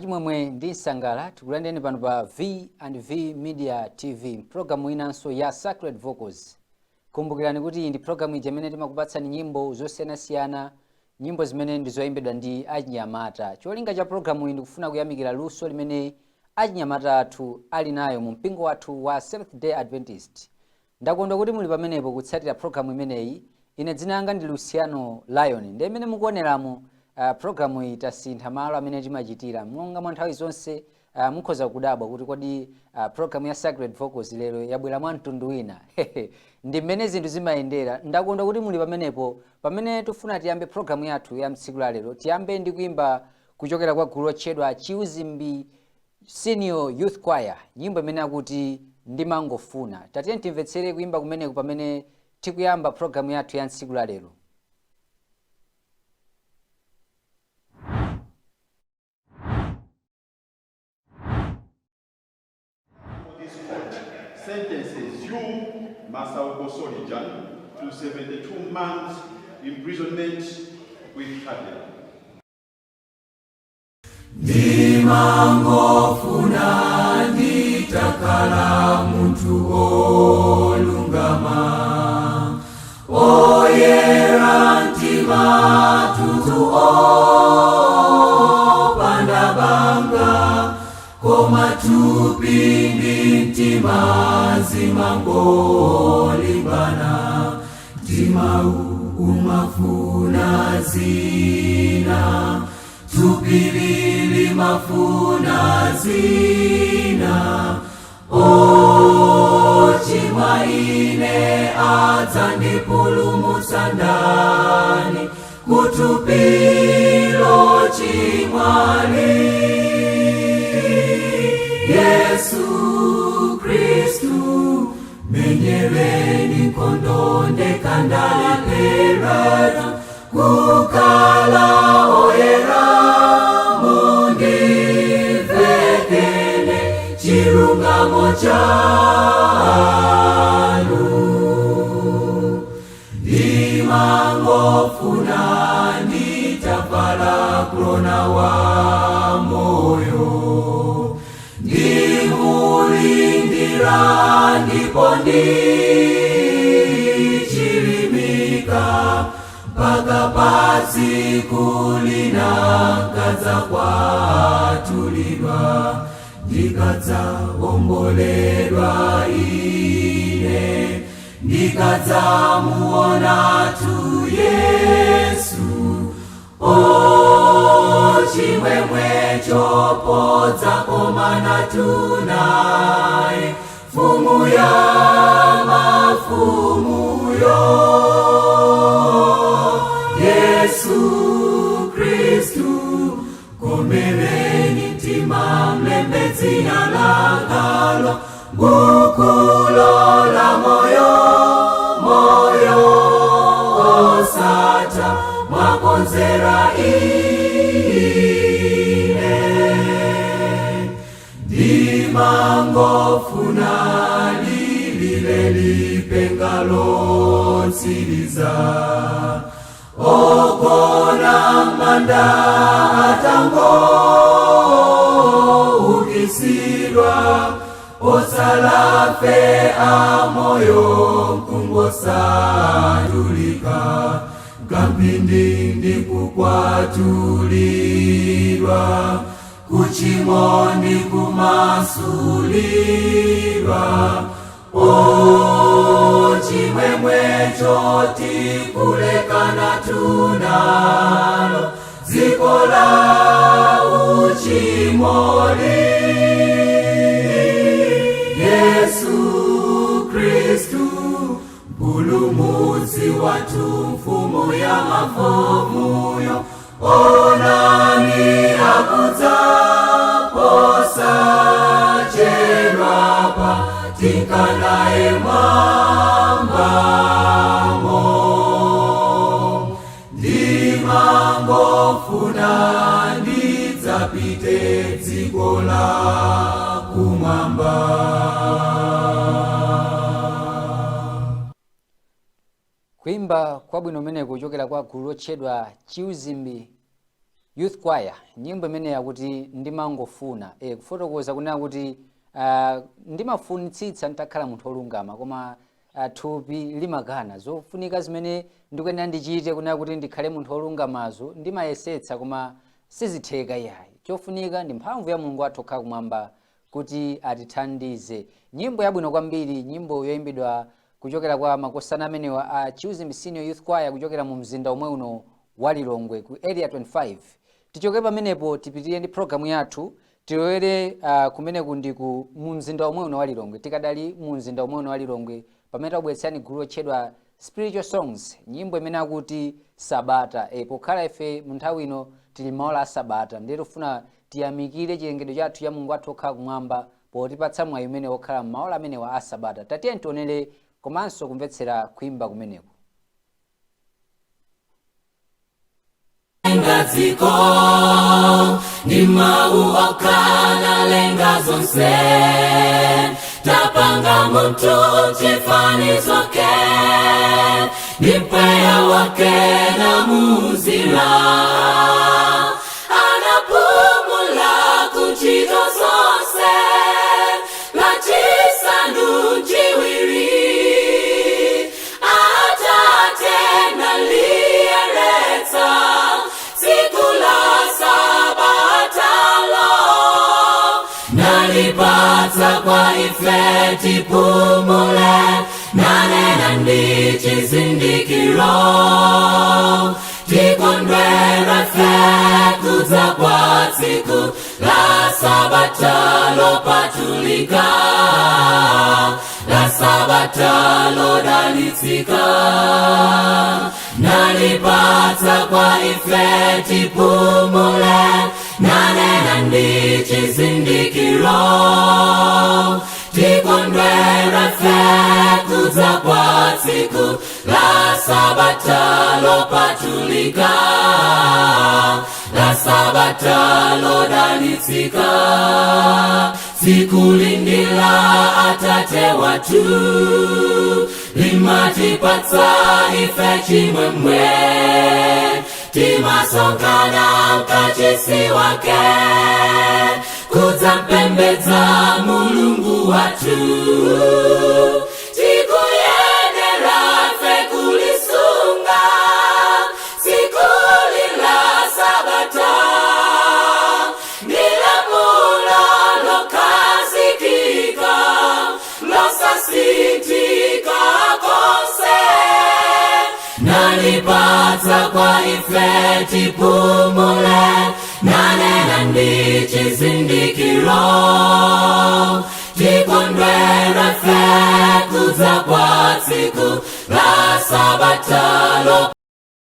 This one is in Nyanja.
Mwachimwemwe ndi Sangala tikulandeni pano pa V&V Media TV, programu inanso ya Sacred Vocals. Kumbukirani kuti ndi programu imene timakupatsani nyimbo zosiyanasiyana, nyimbo zimene ndizoyimbidwa ndi achinyamata. Cholinga cha programu iyi ndikufuna kuyamikira luso limene achinyamata athu ali nayo mu mpingo wathu wa Seventh Day Adventist. Ndakondwa kuti muli pamenepo kutsatira programu imeneyi. Ine dzina langa ndi Luciano Lion. Ndi imene mukuoneramo programu iyi tasintha malo amene timachitira. Monga mwa nthawi zonse mukhoza kudabwa kuti kodi programu ya Sacred Vocals lero yabwera mwa mtundu wina. Ndi mmene zinthu zimayendera. Ndakondwa kuti muli pamenepo pamene tifuna tiyambe programu yathu ya mtsiku la lero. Tiyambe ndi kuimba kuchokera kwa gulu lotchedwa Chiuzimbi Senior Youth Choir, nyimbo imene akuti ndimangofuna. Tatiye timvetsere kuimba kumeneku pamene tikuyamba programu yathu ya mtsiku la lero. Sentences you, Master Okosolijan, to 72 months imprisonment with capital. Ndimangofuna nditakala muntu olungama, oyera ntima tutu opanda banga, koma tupindi ntima zimangolimbana, ntima umafuna zina, tupilili mafuna zina. Chimwa ine adzandipulumutsa ndani, kutupilo chimwali. Yesu Kristu menyereni nkhondo ndekandaleperatu, kukala oyera mundivekele chilungamo chanu. Ndimangofuna nditavala korona wa moyo, ndimulindira ndipo ndichilimika, mpaka pasiku linakadza kwatulidwa, ndikadzawomboledwa ine, ndikadzamuona tu Yesu. Chimwemwe chopodza komana tunaye, fumu ya mafumuyo, Yesu Kristu. Komereni ntima mlembedzi alangalo, bukulo la moyo, moyo osata mwakonzera ine. Ndimangofuna lilile lipenga lotsiriza, ogona manda atango ukisidwa, osalafe amoyo kungosadulika, kampindi ndikukwatulidwa, kuchimo ndikumasulidwa. Chimwemwe choti kulekana tunalo, dziko la uchimoli. Yesu Kristu mpulumutsi wathu, mfumu ya mafumuyo, onani akudza posachedwapa, tikanaye mwambamo. Ndimangofuna ndidzapite dziko la kumwamba. Kuimba kwabwino kumene kuchokera kwa gulu lotchedwa Chiuzimbi Youth Choir, nyimbo imene yakuti ndimangofuna kufotokoza kunena kuti ndimafunitsitsa ntakhala munthu olungama koma thupi limakana zofunika zimene ndikuyenera ndichite kunena kuti ndikhale munthu olungamazo ndimayesetsa koma sizitheka yayi. Chofunika ndi mphamvu ya Mulungu wathu okhala kumwamba kuti atithandize. Nyimbo yabwino kwambiri, nyimbo yoyimbidwa kuchokera kwa makosana amenewa a Chiuzi Senior Youth Choir kuchokera mu mzinda omwe uno wa Lilongwe ku area 25. Tichoke pamenepo tipitirire ndi programu yathu tilowere kumeneku ndiku mu mzinda omwe uno wa Lilongwe. Tikadali mu mzinda omwe uno wa Lilongwe pamene tabweretsani gulu lotchedwa Spiritual Songs, nyimbo imene akuti Sabata. Pokhala ife mu nthawi ino tili maola a Sabata, ndiye tifuna tiyamikire chilengedwe chathu ya Mulungu wathu okhala kumwamba potipatsa mwayi umene okhala maola amenewa a Sabata. Tatiye tionere komanso kumvetsera kuimba kumeneku. Ngaziko ni mau okana lenga zonse tapanga muntu chifanizo ke ni mpweya wake na muzira anapumula kuchito zonse la chisanu chiwiri atate na liyereta nalipata kwa ife tipumule nanena ndi chizindikiro tikondwera fe kudza kwa tsiku la Sabata lopatulika la Sabata lodalitsika nalipata kwa ife tipumule nanena ndi chizindikiro tikondwera fe kudza kwa tsiku la Sabata lopatulika la Sabata lodalitsika tsiku lindila atate watu limatipatsa ife chimwemwe timasongana mkachisi wake kudza mpembedza Mulungu watu tikuyendera fe kulisunga tsiku la Sabata nilamulo lokazikika losasinthika konse nalipata kwa ife tipumule nanena ndi chizindikiro tikondwera fe kudza kwa tsiku la Sabata